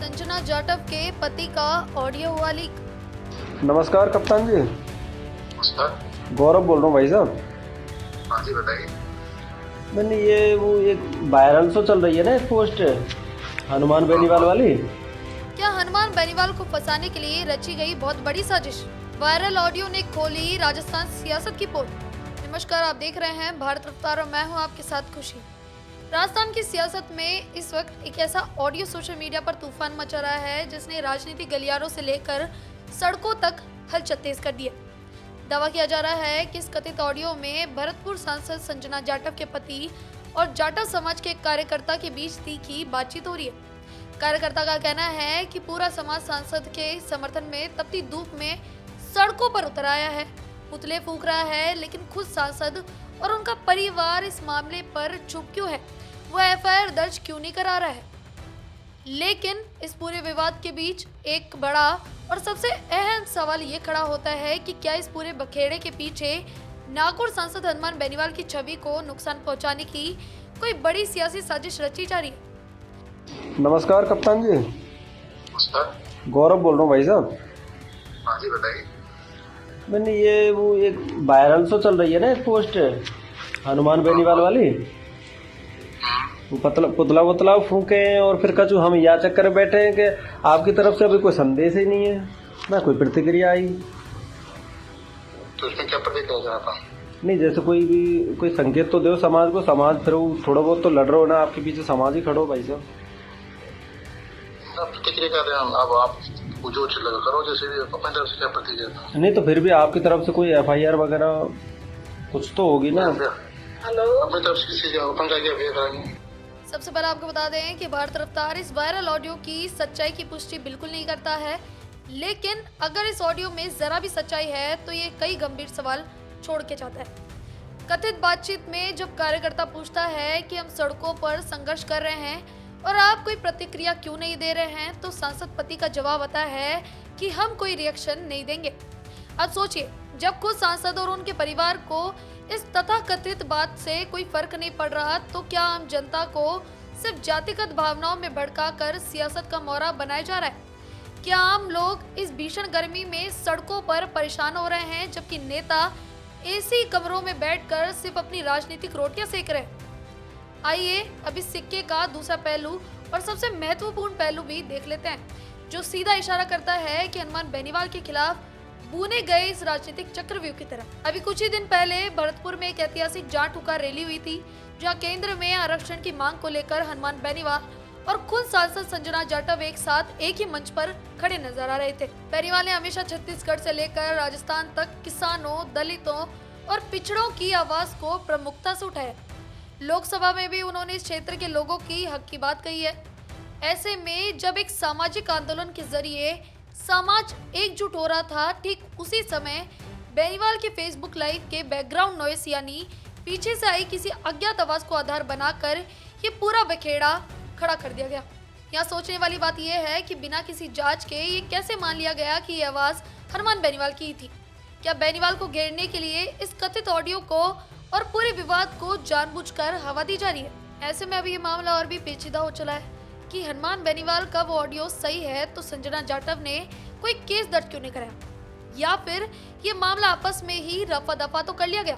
संजना जाटव के पति का ऑडियो हुआ लीक। नमस्कार कप्तान जी। नमस्कार। गौरव बोल रहा हूँ भाई साहब। हाँ जी बताइए। मैंने ये वो एक वायरल सो चल रही है ना एक पोस्ट हनुमान बेनीवाल वाली। क्या हनुमान बेनीवाल को फंसाने के लिए रची गई बहुत बड़ी साजिश? वायरल ऑडियो ने खोली राजस्थान सियासत की पोल। नमस्कार, आप देख रहे हैं भारत रफ्तार और मैं हूं आपके साथ खुशी। राजस्थान की सियासत में इस वक्त एक ऐसा ऑडियो सोशल मीडिया पर तूफान मचा रहा है जिसने राजनीतिक गलियारों से लेकर सड़कों तक हलचल तेज कर दिया। दावा किया जा रहा है कि इस कथित ऑडियो में भरतपुर सांसद संजना जाटव के पति और जाटव समाज के एक कार्यकर्ता के बीच तीखी बातचीत हो रही है। कार्यकर्ता का कहना है कि पूरा समाज सांसद के समर्थन में तपती धूप में सड़कों पर उतर आया है, पुतले फूंक रहा है, लेकिन खुद सांसद और उनका परिवार इस मामले पर चुप क्यों है, वो एफआईआर दर्ज क्यों नहीं करा रहा है। लेकिन इस पूरे विवाद के बीच एक बड़ा और सबसे अहम सवाल ये खड़ा होता है कि क्या इस पूरे बखेड़े के पीछे नागौर सांसद हनुमान बेनीवाल की छवि को नुकसान पहुंचाने की कोई बड़ी सियासी साजिश रची जा रही है। नमस्कार कप्तान जी। नमस्कार। गौरव बोल रहा हूँ भाई साहब। हाँ जी बताइए। मैंने ये वो एक वायरल सो चल रही है ना एक पोस्ट हनुमान बेनीवाल वाली। वो पुतला फूके और फिर कचू हम यहाँ चक्कर में बैठे हैं कि आपकी तरफ से अभी कोई संदेश ही नहीं है, ना कोई प्रतिक्रिया आई। तो इसमें क्या प्रतिक्रिया चाहता हूँ? नहीं, जैसे कोई संकेत तो दो समाज को। समाज फिर वो थोड़ा बहुत तो लड़ रहे हो ना, आपके पीछे समाज ही खड़ो भाई साहब। प्रतिक्रिया कर रहे हैं अब आप जो लगा करो, जैसे भी अपनी तरफ से क्या प्रतिक्रिया। नहीं तो फिर भी आपकी तरफ से कोई एफआईआर वगैरह कुछ तो होगी ना। हेलो, अपनी तरफ से किसी का सबसे पहले आपको बता दें कि भारत रफ्तार इस वायरल ऑडियो की सच्चाई की पुष्टि बिल्कुल नहीं करता है, लेकिन अगर इस ऑडियो में जरा भी सच्चाई है तो ये कई गंभीर सवाल छोड़ के जाता है। कथित बातचीत में जब कार्यकर्ता पूछता है कि हम सड़कों पर संघर्ष कर रहे हैं और आप कोई प्रतिक्रिया क्यों नहीं दे रहे हैं, तो सांसद पति का जवाब आता है कि हम कोई रिएक्शन नहीं देंगे। अब सोचिए, जब खुद सांसद और उनके परिवार को इस तथाकथित बात से कोई फर्क नहीं पड़ रहा, तो क्या आम जनता को सिर्फ जातिगत भावनाओं में भड़काकर सियासत का मोहरा बनाया जा रहा है? क्या आम लोग इस भीषण गर्मी में सड़कों पर परेशान हो रहे हैं, जबकि नेता एसी कमरों में बैठकर सिर्फ अपनी राजनीतिक रोटियां सेक रहे हैं? आइए अब इस सिक्के का दूसरा पहलू और सबसे महत्वपूर्ण पहलू भी देख लेते हैं, जो सीधा इशारा करता है कि हनुमान बेनीवाल के खिलाफ बुने गए इस राजनीतिक चक्रव्यूह की तरफ। अभी कुछ ही दिन पहले भरतपुर में एक ऐतिहासिक जाट हुकार रैली हुई थी, जहां केंद्र में आरक्षण की मांग को लेकर हनुमान बेनीवाल और खुद सांसद संजना जाटव एक साथ एक ही मंच पर खड़े नजर आ रहे थे। बेनीवाल ने हमेशा छत्तीसगढ़ से लेकर राजस्थान तक किसानों, दलितों और पिछड़ों की आवाज को प्रमुखता से उठाया। लोकसभा में भी उन्होंने इस क्षेत्र के लोगों की हक की बात कही है। ऐसे में जब एक सामाजिक आंदोलन के जरिए समाज एकजुट हो रहा था, ठीक उसी समय बेनीवाल के फेसबुक लाइव के बैकग्राउंड नॉइस यानी पीछे से आई किसी अज्ञात आवाज को आधार बनाकर ये पूरा बखेड़ा खड़ा कर दिया गया। यहाँ सोचने वाली बात यह है कि बिना किसी जांच के ये कैसे मान लिया गया कि ये आवाज हनुमान बेनीवाल की ही थी। क्या बेनीवाल को घेरने के लिए इस कथित ऑडियो को और पूरे विवाद को जानबूझकर हवा दी जा रही है? ऐसे में अभी ये मामला और भी पेचीदा हो चला है कि हनुमान बेनीवाल का वो ऑडियो सही है तो संजना जाटव ने कोई केस दर्ज क्यों नहीं कराया, या फिर ये मामला आपस में ही रफा दफा तो कर लिया गया,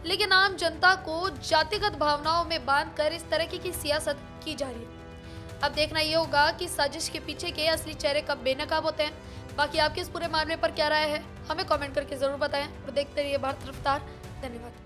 लेकिन आम जनता को जातिगत भावनाओं में बांधकर इस तरह की सियासत की जा रही है। अब देखना ये होगा कि साजिश के पीछे के असली चेहरे कब बेनकाब होते हैं। बाकी आपके इस पूरे मामले पर क्या राय है, हमें कमेंट करके जरूर बताएं और देखते रहिए भारत रफ्तार। धन्यवाद।